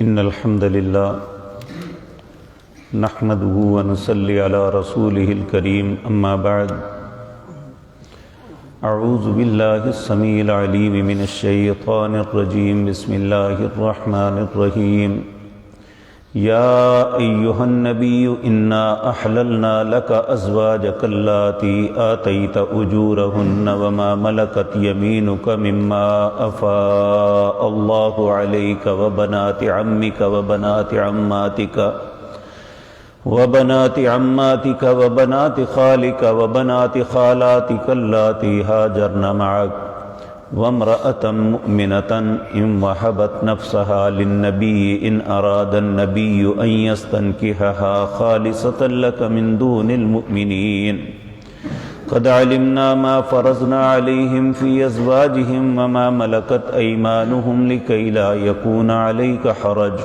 إن الحمد لله نحمده ونصلي على رسوله الكريم أما بعد أعوذ بالله السميع العليم من الشيطان الرجيم بسم الله الرحمن الرحيم يا أيها النبي إنا أحللنا لك أزواجك اللاتي آتيت أجورهن وما ملكت يمينك مما أفاء الله عليك وبنات عمك وبنات عماتك وبنات خالك وبنات خالاتك اللاتي هاجرن معك وامرأة مؤمنة إن وهبت نفسها للنبي إن أراد النبي أن يستنكحها خالصة لك من دون المؤمنين قد علمنا ما فرضنا عليهم في أزواجهم وما ملكت أيمانهم لكي لا يكون عليك حرج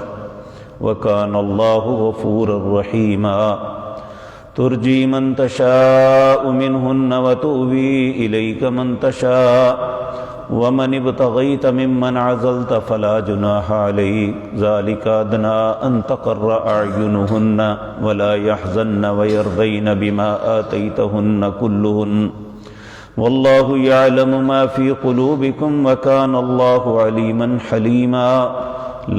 وكان الله غفورا رحيما ترجي من تشاء منهن وتؤوي إليك من تشاء ومن ابتغيت ممن عزلت فلا جناح عليك ذلك أدنى أن تقر أعينهن ولا يحزن ويرضين بما آتيتهن كلهن والله يعلم ما في قلوبكم وكان الله عليما حليما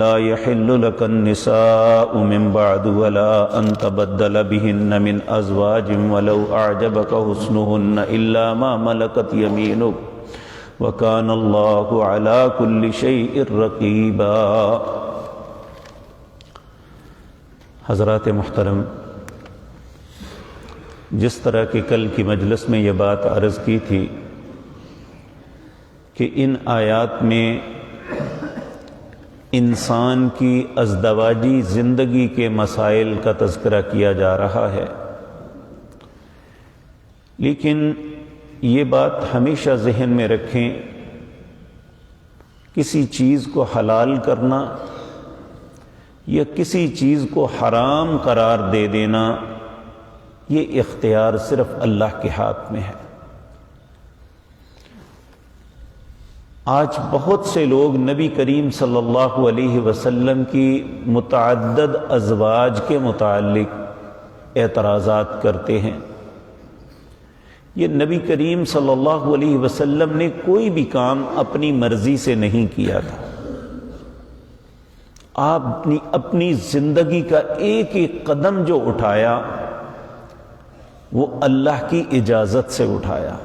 لا يحل لك النساء من بعد ولا أن تبدل بهن من أزواج ولو أعجبك حسنهن إلا ما ملكت يمينك وَكَانَ اللَّهُ عَلَى كُلِّ شَيْءٍ رَقِيبًا۔ حضرات محترم، جس طرح کہ کل کی مجلس میں یہ بات عرض کی تھی کہ ان آیات میں انسان کی ازدواجی زندگی کے مسائل کا تذکرہ کیا جا رہا ہے، لیکن یہ بات ہمیشہ ذہن میں رکھیں، کسی چیز کو حلال کرنا یا کسی چیز کو حرام قرار دے دینا یہ اختیار صرف اللہ کے ہاتھ میں ہے۔ آج بہت سے لوگ نبی کریم صلی اللہ علیہ وسلم کی متعدد ازواج کے متعلق اعتراضات کرتے ہیں۔ یہ نبی کریم صلی اللہ علیہ وسلم نے کوئی بھی کام اپنی مرضی سے نہیں کیا تھا، آپ نے اپنی زندگی کا ایک ایک قدم جو اٹھایا وہ اللہ کی اجازت سے اٹھایا۔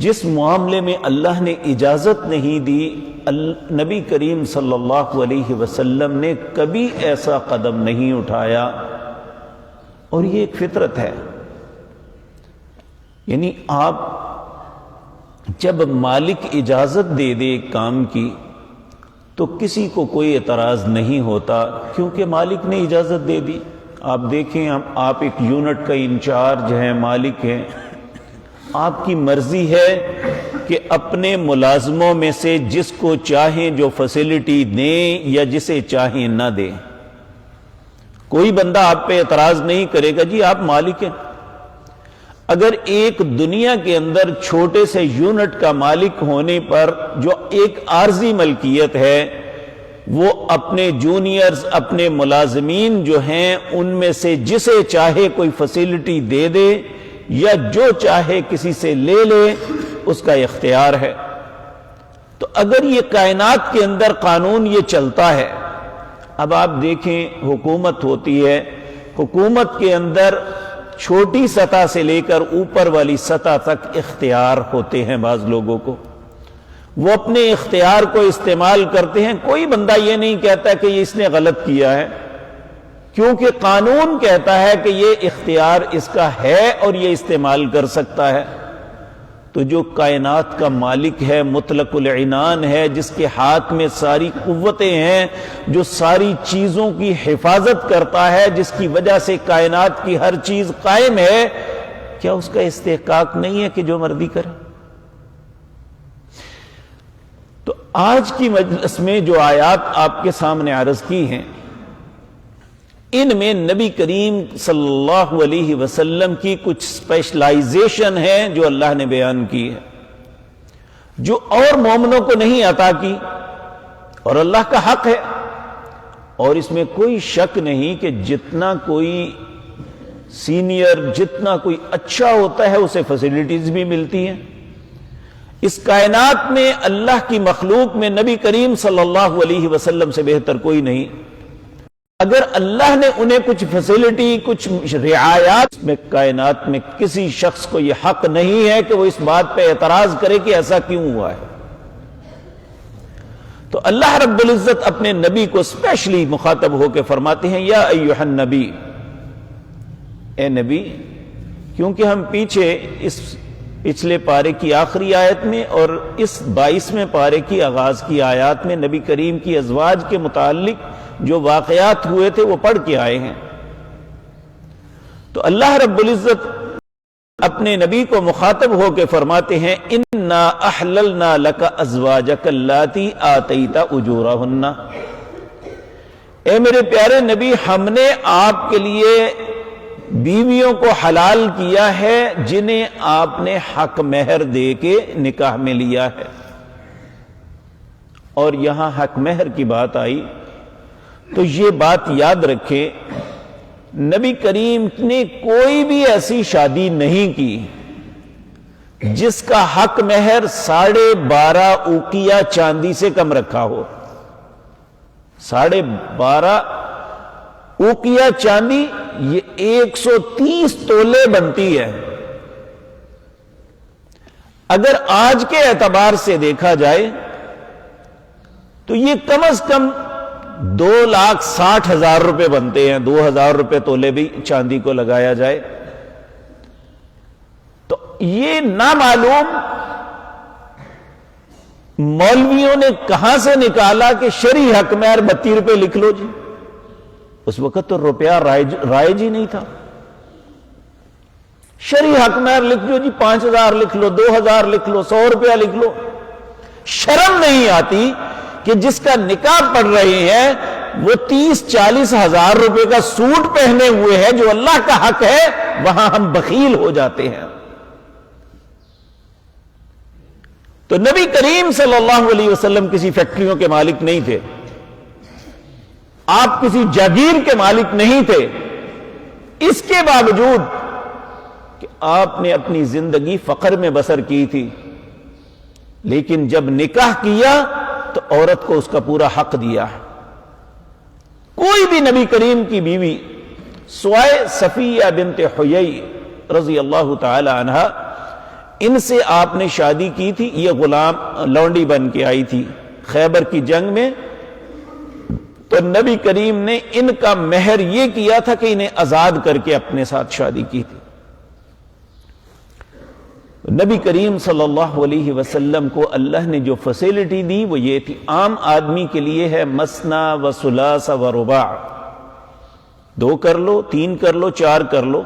جس معاملے میں اللہ نے اجازت نہیں دی، نبی کریم صلی اللہ علیہ وسلم نے کبھی ایسا قدم نہیں اٹھایا، اور یہ ایک فطرت ہے۔ یعنی آپ جب مالک اجازت دے دے ایک کام کی تو کسی کو کوئی اعتراض نہیں ہوتا، کیونکہ مالک نے اجازت دے دی۔ آپ دیکھیں، آپ ایک یونٹ کا انچارج ہیں، مالک ہیں، آپ کی مرضی ہے کہ اپنے ملازموں میں سے جس کو چاہیں جو فیسلٹی دیں یا جسے چاہیں نہ دیں، کوئی بندہ آپ پہ اعتراض نہیں کرے گا، جی آپ مالک ہیں۔ اگر ایک دنیا کے اندر چھوٹے سے یونٹ کا مالک ہونے پر جو ایک عارضی ملکیت ہے، وہ اپنے جونیئرز، اپنے ملازمین جو ہیں ان میں سے جسے چاہے کوئی فیسلٹی دے دے یا جو چاہے کسی سے لے لے، اس کا اختیار ہے۔ تو اگر یہ کائنات کے اندر قانون یہ چلتا ہے، اب آپ دیکھیں حکومت ہوتی ہے، حکومت کے اندر چھوٹی سطح سے لے کر اوپر والی سطح تک اختیار ہوتے ہیں، بعض لوگوں کو وہ اپنے اختیار کو استعمال کرتے ہیں۔ کوئی بندہ یہ نہیں کہتا کہ یہ اس نے غلط کیا ہے، کیونکہ قانون کہتا ہے کہ یہ اختیار اس کا ہے اور یہ استعمال کر سکتا ہے۔ تو جو کائنات کا مالک ہے، مطلق العنان ہے، جس کے ہاتھ میں ساری قوتیں ہیں، جو ساری چیزوں کی حفاظت کرتا ہے، جس کی وجہ سے کائنات کی ہر چیز قائم ہے، کیا اس کا استحقاق نہیں ہے کہ جو مرضی کرے؟ تو آج کی مجلس میں جو آیات آپ کے سامنے عرض کی ہیں، ان میں نبی کریم صلی اللہ علیہ وسلم کی کچھ اسپیشلائزیشن ہے جو اللہ نے بیان کی ہے، جو اور مومنوں کو نہیں عطا کی، اور اللہ کا حق ہے اور اس میں کوئی شک نہیں کہ جتنا کوئی سینئر، جتنا کوئی اچھا ہوتا ہے اسے فیسلٹیز بھی ملتی ہیں۔ اس کائنات میں اللہ کی مخلوق میں نبی کریم صلی اللہ علیہ وسلم سے بہتر کوئی نہیں۔ اگر اللہ نے انہیں کچھ فیسلٹی، کچھ رعایات میں، کائنات میں کسی شخص کو یہ حق نہیں ہے کہ وہ اس بات پہ اعتراض کرے کہ ایسا کیوں ہوا ہے۔ تو اللہ رب العزت اپنے نبی کو اسپیشلی مخاطب ہو کے فرماتے ہیں یا ایھا النبی، اے نبی، کیونکہ ہم پیچھے اس پچھلے پارے کی آخری آیت میں اور اس 22ویں پارے کی آغاز کی آیات میں نبی کریم کی ازواج کے متعلق جو واقعات ہوئے تھے وہ پڑھ کے آئے ہیں۔ تو اللہ رب العزت اپنے نبی کو مخاطب ہو کے فرماتے ہیں انا احللنا لک ازواجک اللاتی آتیت اجورہن، اے میرے پیارے نبی، ہم نے آپ کے لیے بیویوں کو حلال کیا ہے جنہیں آپ نے حق مہر دے کے نکاح میں لیا ہے۔ اور یہاں حق مہر کی بات آئی تو یہ بات یاد رکھیں، نبی کریم نے کوئی بھی ایسی شادی نہیں کی جس کا حق مہر 12.5 اوقیہ چاندی سے کم رکھا ہو۔ 12.5 اوقیہ چاندی یہ 130 تولے بنتی ہے۔ اگر آج کے اعتبار سے دیکھا جائے تو یہ کم از کم 2,60,000 روپے بنتے ہیں۔ 2,000 روپے تولے بھی چاندی کو لگایا جائے تو یہ نامعلوم مولویوں نے کہاں سے نکالا کہ شرعی حق مہر 32 روپے لکھ لو جی۔ اس وقت تو روپیہ رائج ہی نہیں تھا۔ شرعی حق مہر لکھ لو جی، 5,000 لکھ لو، 2,000 لکھ لو، 100 روپیہ لکھ لو۔ شرم نہیں آتی کہ جس کا نکاح پڑھ رہے ہیں وہ 30-40 ہزار روپے کا سوٹ پہنے ہوئے ہے جو اللہ کا حق ہے، وہاں ہم بخیل ہو جاتے ہیں۔ تو نبی کریم صلی اللہ علیہ وسلم کسی فیکٹریوں کے مالک نہیں تھے، آپ کسی جاگیر کے مالک نہیں تھے، اس کے باوجود کہ آپ نے اپنی زندگی فقر میں بسر کی تھی، لیکن جب نکاح کیا تو عورت کو اس کا پورا حق دیا۔ کوئی بھی نبی کریم کی بیوی سوائے صفیہ بنت حیی رضی اللہ تعالی عنہا، ان سے آپ نے شادی کی تھی، یہ غلام لونڈی بن کے آئی تھی خیبر کی جنگ میں، تو نبی کریم نے ان کا مہر یہ کیا تھا کہ انہیں آزاد کر کے اپنے ساتھ شادی کی تھی۔ نبی کریم صلی اللہ علیہ وسلم کو اللہ نے جو فیسلٹی دی وہ یہ تھی، عام آدمی کے لیے ہے مثنا و ثلاث و رباع، 2 کر لو، 3 کر لو، 4 کر لو۔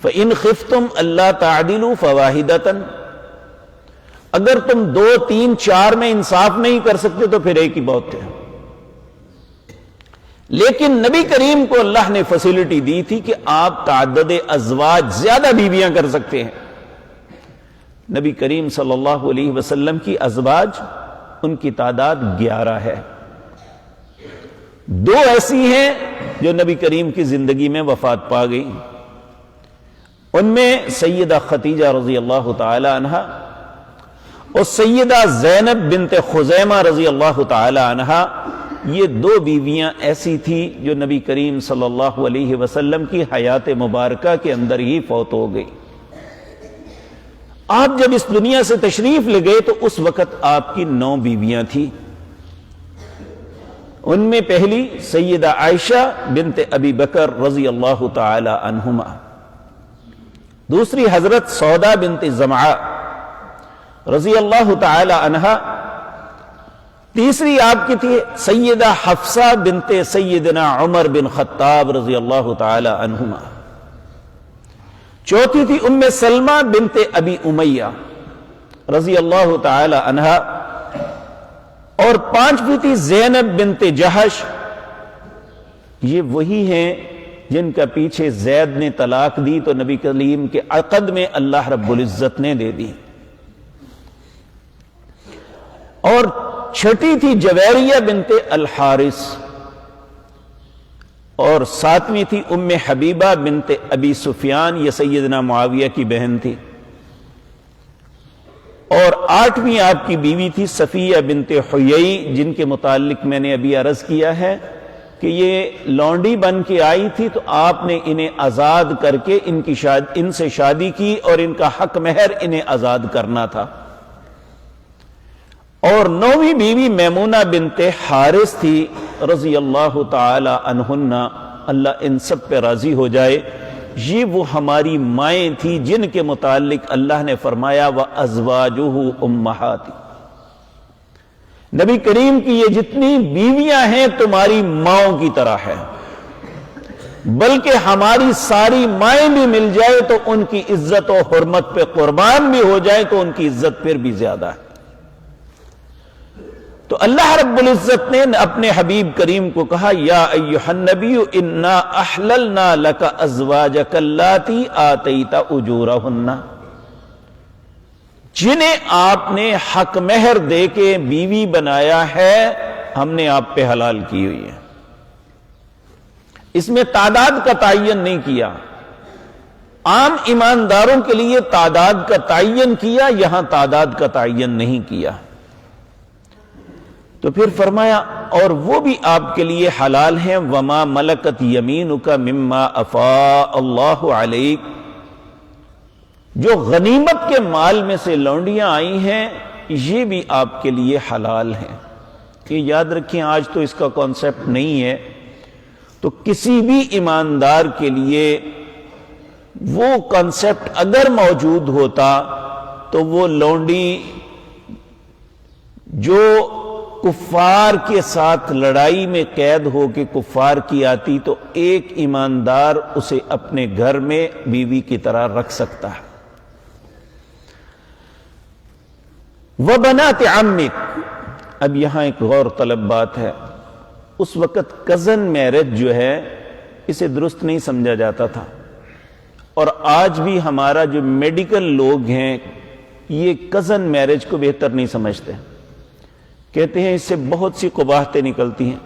فَإِنْ خِفْتُمْ أَلَّا تَعْدِلُوا فَوَاحِدَةً، اگر تم 2 3 4 میں انصاف نہیں کر سکتے تو پھر ایک ہی بہت ہے۔ لیکن نبی کریم کو اللہ نے فیسلٹی دی تھی کہ آپ تعدد ازواج، زیادہ بیویاں کر سکتے ہیں۔ نبی کریم صلی اللہ علیہ وسلم کی ازواج، ان کی تعداد 11 ہے۔ 2 ایسی ہیں جو نبی کریم کی زندگی میں وفات پا گئی، ان میں سیدہ خدیجہ رضی اللہ تعالی عنہا اور سیدہ زینب بنت خزیمہ رضی اللہ تعالی عنہا، یہ 2 بیویاں ایسی تھی جو نبی کریم صلی اللہ علیہ وسلم کی حیات مبارکہ کے اندر ہی فوت ہو گئی۔ آپ جب اس دنیا سے تشریف لے گئے تو اس وقت آپ کی 9 بیویاں تھیں۔ ان میں پہلی سیدہ عائشہ بنت ابی بکر رضی اللہ تعالی عنہما، دوسری حضرت سودا بنت زمعہ رضی اللہ تعالی عنہا، تیسری آپ کی تھی سیدہ حفصہ بنت سیدنا عمر بن خطاب رضی اللہ تعالی عنہما، چوتھی تھی ام سلمہ بنت ابی امیہ رضی اللہ تعالی عنہا، اور 5ویں تھی زینب بنت جہش۔ یہ وہی ہیں جن کا پیچھے زید نے طلاق دی تو نبی کریم کے عقد میں اللہ رب العزت نے دے دی۔ اور 6ٹھی تھی جویریہ بنت الحارث اور ساتویں تھی ام حبیبہ بنت ابی سفیان، یہ سیدنا معاویہ کی بہن تھی، اور آٹھویں آپ کی بیوی تھی صفیہ بنت حیی، جن کے متعلق میں نے ابھی عرض کیا ہے کہ یہ لونڈی بن کے آئی تھی، تو آپ نے انہیں آزاد کر کے ان سے شادی کی، اور ان کا حق مہر انہیں آزاد کرنا تھا۔ اور نویں بیوی میمونہ بنت حارث تھی رضی اللہ تعالی عنہن، اللہ ان سب پہ راضی ہو جائے۔ یہ وہ ہماری مائیں تھیں جن کے متعلق اللہ نے فرمایا وَأَزْوَاجُهُ أُمَّهَاتِ، نبی کریم کی یہ جتنی بیویاں ہیں تمہاری ماؤں کی طرح ہے، بلکہ ہماری ساری مائیں بھی مل جائے تو ان کی عزت و حرمت پہ قربان بھی ہو جائے تو ان کی عزت پھر بھی زیادہ ہے۔ تو اللہ رب العزت نے اپنے حبیب کریم کو کہا یا ایھا النبی انا احللنا لک ازواجک اللاتی آتیت اجورہن، جنہیں آپ نے حق مہر دے کے بیوی بنایا ہے ہم نے آپ پہ حلال کی ہوئی ہے۔ اس میں تعداد کا تعین نہیں کیا، عام ایمانداروں کے لیے تعداد کا تعین کیا، یہاں تعداد کا تعین نہیں کیا۔ تو پھر فرمایا اور وہ بھی آپ کے لیے حلال ہیں وما ملکت یمینک مما افاء اللہ علیک، جو غنیمت کے مال میں سے لونڈیاں آئی ہیں یہ بھی آپ کے لیے حلال ہیں۔ یہ یاد رکھیں، آج تو اس کا کانسیپٹ نہیں ہے، تو کسی بھی ایماندار کے لیے وہ کانسیپٹ اگر موجود ہوتا تو وہ لونڈی جو کفار کے ساتھ لڑائی میں قید ہو کے کفار کی آتی تو ایک ایماندار اسے اپنے گھر میں بیوی کی طرح رکھ سکتا ہے۔ وَبَنَاتِ عَمِّكَ، اب یہاں ایک غور طلب بات ہے، اس وقت کزن میرج جو ہے اسے درست نہیں سمجھا جاتا تھا، اور آج بھی ہمارا جو میڈیکل لوگ ہیں یہ کزن میرج کو بہتر نہیں سمجھتے، کہتے ہیں اس سے بہت سی قباحتیں نکلتی ہیں۔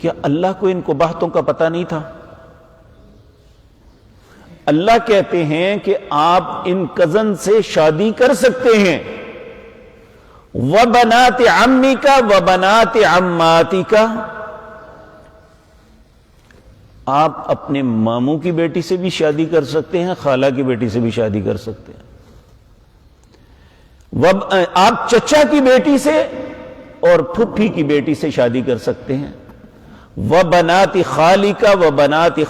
کیا اللہ کو ان قباحتوں کا پتہ نہیں تھا؟ اللہ کہتے ہیں کہ آپ ان کزن سے شادی کر سکتے ہیں، وَبَنَاتِ عَمِّكَ وَبَنَاتِ عَمَّاتِكَ، آپ اپنے ماموں کی بیٹی سے بھی شادی کر سکتے ہیں، خالہ کی بیٹی سے بھی شادی کر سکتے ہیں، آپ چچا کی بیٹی سے اور پھپھی کی بیٹی سے شادی کر سکتے ہیں، وَبَنَاتِ خَالِكَ وَبَنَاتِ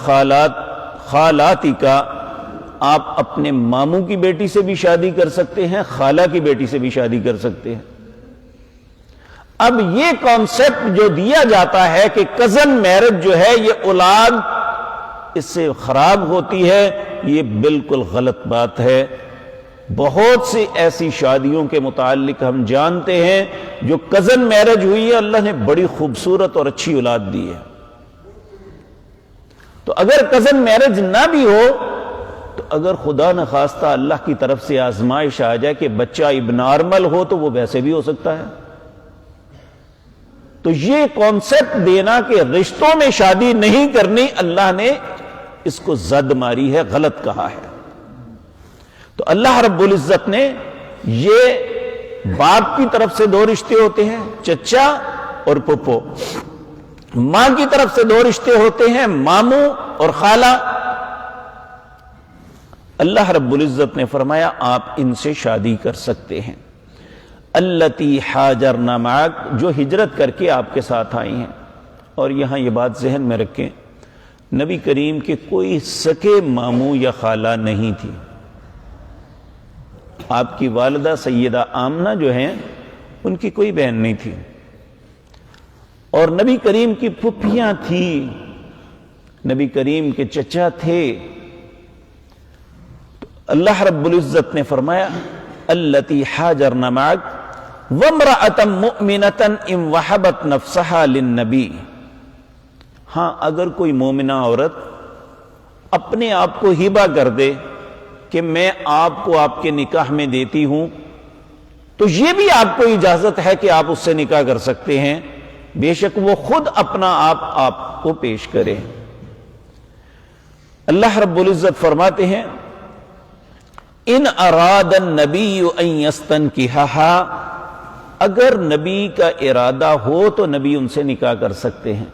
خَالَاتِكَ، آپ اپنے ماموں کی بیٹی سے بھی شادی کر سکتے ہیں، خالہ کی بیٹی سے بھی شادی کر سکتے ہیں۔ اب یہ کانسیپٹ جو دیا جاتا ہے کہ کزن میرج جو ہے یہ اولاد اس سے خراب ہوتی ہے، یہ بالکل غلط بات ہے۔ بہت سی ایسی شادیوں کے متعلق ہم جانتے ہیں جو کزن میرج ہوئی ہے، اللہ نے بڑی خوبصورت اور اچھی اولاد دی ہے۔ تو اگر کزن میرج نہ بھی ہو تو اگر خدا نخواستہ اللہ کی طرف سے آزمائش آ جائے کہ بچہ اب نارمل ہو تو وہ ویسے بھی ہو سکتا ہے۔ تو یہ کانسیپٹ دینا کہ رشتوں میں شادی نہیں کرنی، اللہ نے اس کو زد ماری ہے، غلط کہا ہے۔ تو اللہ رب العزت نے یہ باپ کی طرف سے دو رشتے ہوتے ہیں، چچا اور پھپھو، ماں کی طرف سے دو رشتے ہوتے ہیں، ماموں اور خالہ۔ اللہ رب العزت نے فرمایا آپ ان سے شادی کر سکتے ہیں، اللتی حاجرن معک، جو ہجرت کر کے آپ کے ساتھ آئی ہیں۔ اور یہاں یہ بات ذہن میں رکھیں، نبی کریم کے کوئی سکے ماموں یا خالہ نہیں تھی۔ آپ کی والدہ سیدہ آمنہ جو ہیں ان کی کوئی بہن نہیں تھی، اور نبی کریم کی پھپھیاں تھیں، نبی کریم کے چچا تھے۔ تو اللہ رب العزت نے فرمایا اللتی حاجرن معک وامرأة مؤمنة ان وہبت نفسها للنبی، ہاں اگر کوئی مومنہ عورت اپنے آپ کو ہبہ کر دے کہ میں آپ کو آپ کے نکاح میں دیتی ہوں، تو یہ بھی آپ کو اجازت ہے کہ آپ اس سے نکاح کر سکتے ہیں، بے شک وہ خود اپنا آپ کو پیش کرے۔ اللہ رب العزت فرماتے ہیں ان اراد النبی ان یستنکحھا، اگر نبی کا ارادہ ہو تو نبی ان سے نکاح کر سکتے ہیں.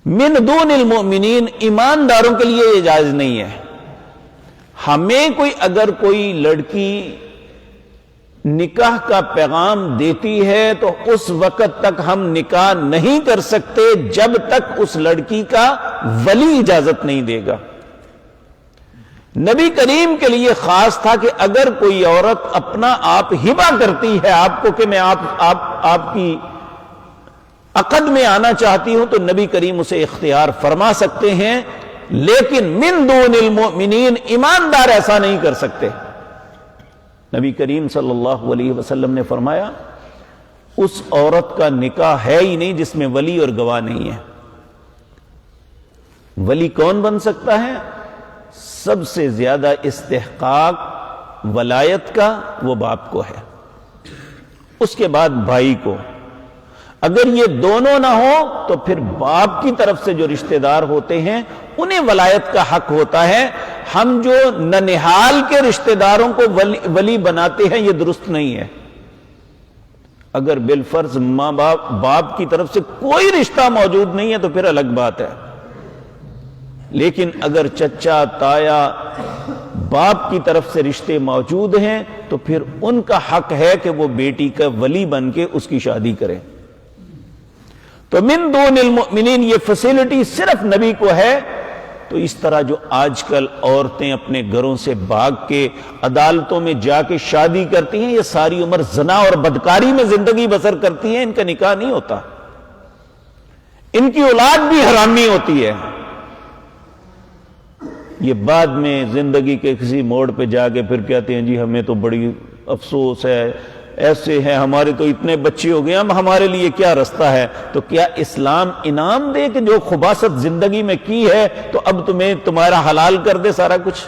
من دون المؤمنین، ایمانداروں کے لیے یہ جائز نہیں ہے. ہمیں اگر کوئی لڑکی نکاح کا پیغام دیتی ہے تو اس وقت تک ہم نکاح نہیں کر سکتے جب تک اس لڑکی کا ولی اجازت نہیں دے گا. نبی کریم کے لیے خاص تھا کہ اگر کوئی عورت اپنا آپ ہبہ کرتی ہے آپ کو کہ میں آپ کی عقد میں آنا چاہتی ہوں، تو نبی کریم اسے اختیار فرما سکتے ہیں، لیکن من دون المؤمنین، ایماندار ایسا نہیں کر سکتے. نبی کریم صلی اللہ علیہ وسلم نے فرمایا اس عورت کا نکاح ہے ہی نہیں جس میں ولی اور گواہ نہیں ہے. ولی کون بن سکتا ہے؟ سب سے زیادہ استحقاق ولایت کا وہ باپ کو ہے، اس کے بعد بھائی کو. اگر یہ دونوں نہ ہو تو پھر باپ کی طرف سے جو رشتہ دار ہوتے ہیں انہیں ولایت کا حق ہوتا ہے. ہم جو ننہال کے رشتہ داروں کو ولی بناتے ہیں یہ درست نہیں ہے. اگر بالفرض ماں باپ کی طرف سے کوئی رشتہ موجود نہیں ہے تو پھر الگ بات ہے، لیکن اگر چچا تایا باپ کی طرف سے رشتے موجود ہیں تو پھر ان کا حق ہے کہ وہ بیٹی کا ولی بن کے اس کی شادی کریں. تو من دون المؤمنین یہ فیسلٹی صرف نبی کو ہے. تو اس طرح جو آج کل عورتیں اپنے گھروں سے بھاگ کے عدالتوں میں جا کے شادی کرتی ہیں، یہ ساری عمر زنا اور بدکاری میں زندگی بسر کرتی ہیں، ان کا نکاح نہیں ہوتا، ان کی اولاد بھی حرامی ہوتی ہے. یہ بعد میں زندگی کے کسی موڑ پہ جا کے پھر کہتے ہیں جی ہمیں تو بڑی افسوس ہے، ایسے ہیں، ہمارے تو اتنے بچے ہو گئے، اب ہمارے لیے کیا رستہ ہے؟ تو کیا اسلام انعام دے کہ جو خباثت زندگی میں کی ہے تو اب تمہیں تمہارا حلال کر دے سارا کچھ؟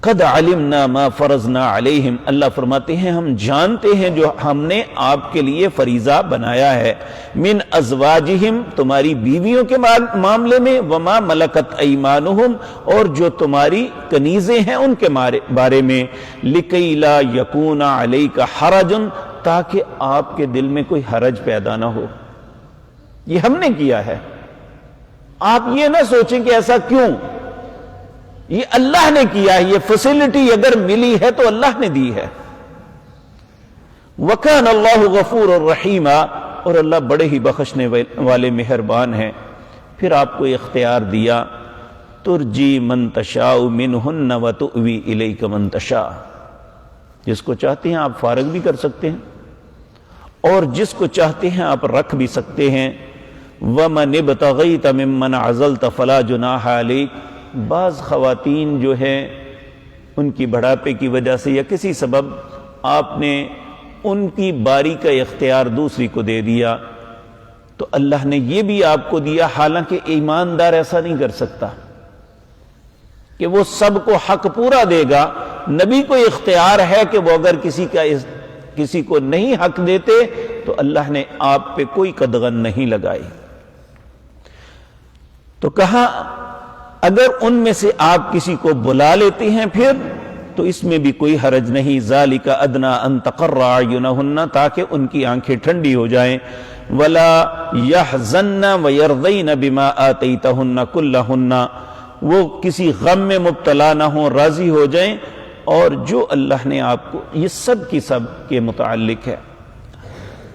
قد علمنا ما فرضنا علیہم، اللہ فرماتے ہیں ہم جانتے ہیں جو ہم نے آپ کے لیے فریضہ بنایا ہے. من ازواجہم، تمہاری بیویوں کے معاملے میں، وما ملکت ایمانہم، اور جو تمہاری کنیزیں ہیں ان کے بارے میں، لکی لا یکون علیک حرج، تاکہ آپ کے دل میں کوئی حرج پیدا نہ ہو. یہ ہم نے کیا ہے، آپ یہ نہ سوچیں کہ ایسا کیوں، یہ اللہ نے کیا ہے. یہ فیسلٹی اگر ملی ہے تو اللہ نے دی ہے. وَكَانَ اللَّهُ غَفُورٌ رَحِيمًا، اور اللہ بڑے ہی بخشنے والے مہربان ہیں. پھر آپ کو اختیار دیا، ترجی من تشاء منہن وتؤوی الیک من تشاء، جس کو چاہتے ہیں آپ فارغ بھی کر سکتے ہیں اور جس کو چاہتے ہیں آپ رکھ بھی سکتے ہیں. وَمَنِ ابْتَغَيْتَ مِمَّنْ عَزَلْتَ فَلَا جُنَاحَ عَلَيْكَ، بعض خواتین جو ہیں ان کی بڑھاپے کی وجہ سے یا کسی سبب آپ نے ان کی باری کا اختیار دوسری کو دے دیا تو اللہ نے یہ بھی آپ کو دیا. حالانکہ ایماندار ایسا نہیں کر سکتا کہ وہ سب کو حق پورا دے گا. نبی کو اختیار ہے کہ وہ اگر کسی کو نہیں حق دیتے تو اللہ نے آپ پہ کوئی قدغن نہیں لگائی. تو کہا اگر ان میں سے آپ کسی کو بلا لیتے ہیں پھر تو اس میں بھی کوئی حرج نہیں. ذالک ادنی ان تقر اعینہن، تاکہ ان کی آنکھیں ٹھنڈی ہو جائیں. ولا یحزن ویرضین بما آتیتہن کلہن، وہ کسی غم میں مبتلا نہ ہوں، راضی ہو جائیں اور جو اللہ نے آپ کو، یہ سب کی سب کے متعلق ہے.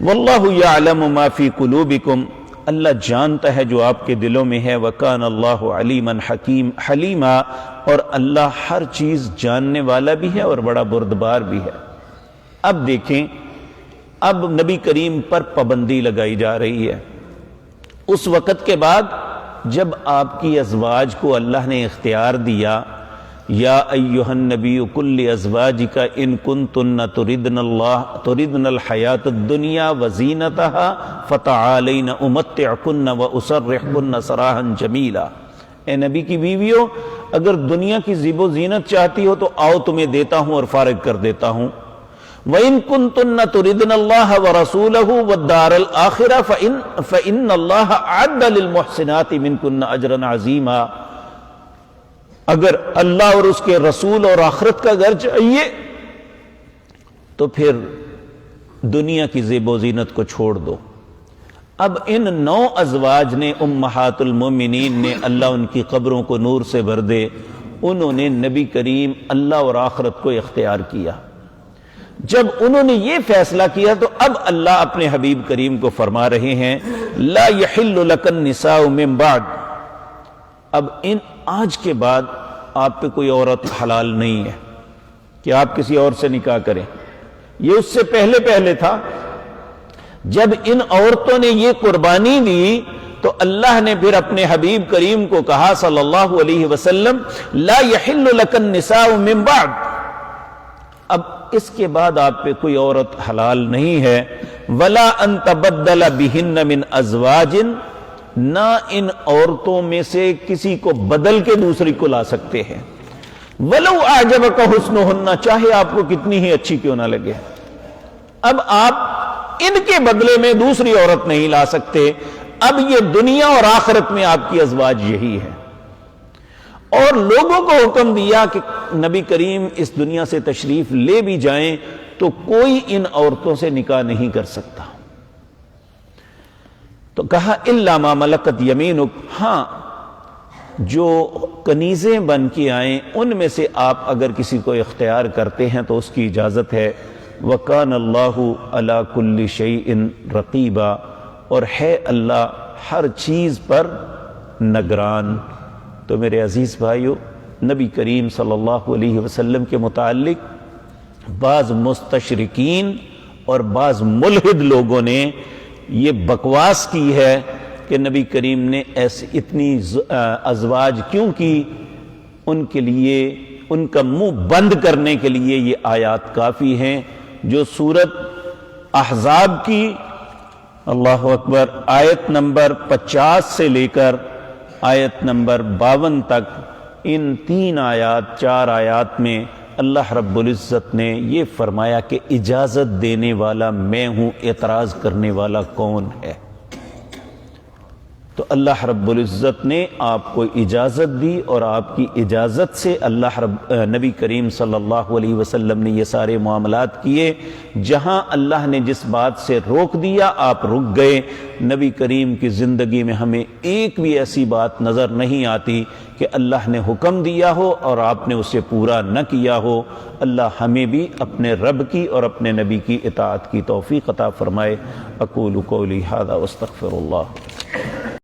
واللہ یعلم ما فی قلوبکم، اللہ جانتا ہے جو آپ کے دلوں میں ہے. وَكَانَ اللَّهُ عَلِيمًا حَلِيمًا، اور اللہ ہر چیز جاننے والا بھی ہے اور بڑا بردبار بھی ہے. اب دیکھیں، اب نبی کریم پر پابندی لگائی جا رہی ہے. اس وقت کے بعد جب آپ کی ازواج کو اللہ نے اختیار دیا، یا ایہا النبی کل ازواجک ان کنتن تردن الحیات الدنیا وزینتها فتعالین امتعکن واسرحکن سراحا جمیلا. اے نبی کی بیویوں، اگر دنیا کی زیب و زینت چاہتی ہو تو آؤ تمہیں دیتا ہوں اور فارغ کر دیتا ہوں. وَإِن كُنتُنَّ تُرِدْنَ اللَّهَ وَرَسُولَهُ وَالدَّارَ الْآخِرَةَ فَإِنَّ اللَّهَ أَعَدَّ لِلْمُحْسِنَاتِ مِنكُنَّ أَجْرًا عَظِيمًا۔ اگر اللہ اور اس کے رسول اور آخرت کا گھر چاہیے تو پھر دنیا کی زیب و زینت کو چھوڑ دو۔ اب ان 9 ازواج نے امہات المومنین نے، اللہ ان کی قبروں کو نور سے بھر دے، انہوں نے نبی کریم اللہ اور آخرت کو اختیار کیا۔ جب انہوں نے یہ فیصلہ کیا تو اب اللہ اپنے حبیب کریم کو فرما رہے ہیں لا یحل لک النساء من بعد، اب ان آج کے بعد آپ پہ کوئی عورت حلال نہیں ہے کہ آپ کسی اور سے نکاح کریں۔ یہ اس سے پہلے تھا۔ جب ان عورتوں نے یہ قربانی دی تو اللہ نے پھر اپنے حبیب کریم کو کہا صلی اللہ علیہ وسلم لا یحل لک النساء من بعد، اب اس کے بعد آپ پہ کوئی عورت حلال نہیں ہے۔ ولا ان تبدل بہن من ازواج، نہ ان عورتوں میں سے کسی کو بدل کے دوسری کو لا سکتے ہیں۔ ولو اعجبک حسنہن، چاہے آپ کو کتنی ہی اچھی کیوں نہ لگے، اب آپ ان کے بدلے میں دوسری عورت نہیں لا سکتے۔ اب یہ دنیا اور آخرت میں آپ کی ازواج یہی ہے۔ اور لوگوں کو حکم دیا کہ نبی کریم اس دنیا سے تشریف لے بھی جائیں تو کوئی ان عورتوں سے نکاح نہیں کر سکتا۔ تو کہا الا ما ملکت یمینک، ہاں جو کنیزیں بن کے آئیں ان میں سے آپ اگر کسی کو اختیار کرتے ہیں تو اس کی اجازت ہے۔ وَكَانَ اللَّهُ عَلَى كُلِّ شَيْءٍ رَقِيبًا، اور ہے اللہ ہر چیز پر نگران۔ تو میرے عزیز بھائیو، نبی کریم صلی اللہ علیہ وسلم کے متعلق بعض مستشرقین اور بعض ملحد لوگوں نے یہ بکواس کی ہے کہ نبی کریم نے ایسی اتنی ازواج کیوں کی، ان کے لیے ان کا منہ بند کرنے کے لیے یہ آیات کافی ہیں جو سورت احزاب کی اللہ اکبر آیت نمبر 50 سے لے کر آیت نمبر 52 تک، ان 4 آیات میں اللہ رب العزت نے یہ فرمایا کہ اجازت دینے والا میں ہوں، اعتراض کرنے والا کون ہے؟ تو اللہ رب العزت نے آپ کو اجازت دی اور آپ کی اجازت سے نبی کریم صلی اللہ علیہ وسلم نے یہ سارے معاملات کیے۔ جہاں اللہ نے جس بات سے روک دیا آپ رک گئے۔ نبی کریم کی زندگی میں ہمیں ایک بھی ایسی بات نظر نہیں آتی کہ اللہ نے حکم دیا ہو اور آپ نے اسے پورا نہ کیا ہو۔ اللہ ہمیں بھی اپنے رب کی اور اپنے نبی کی اطاعت کی توفیق عطا فرمائے۔ اقول قولی ھذا واستغفر اللہ۔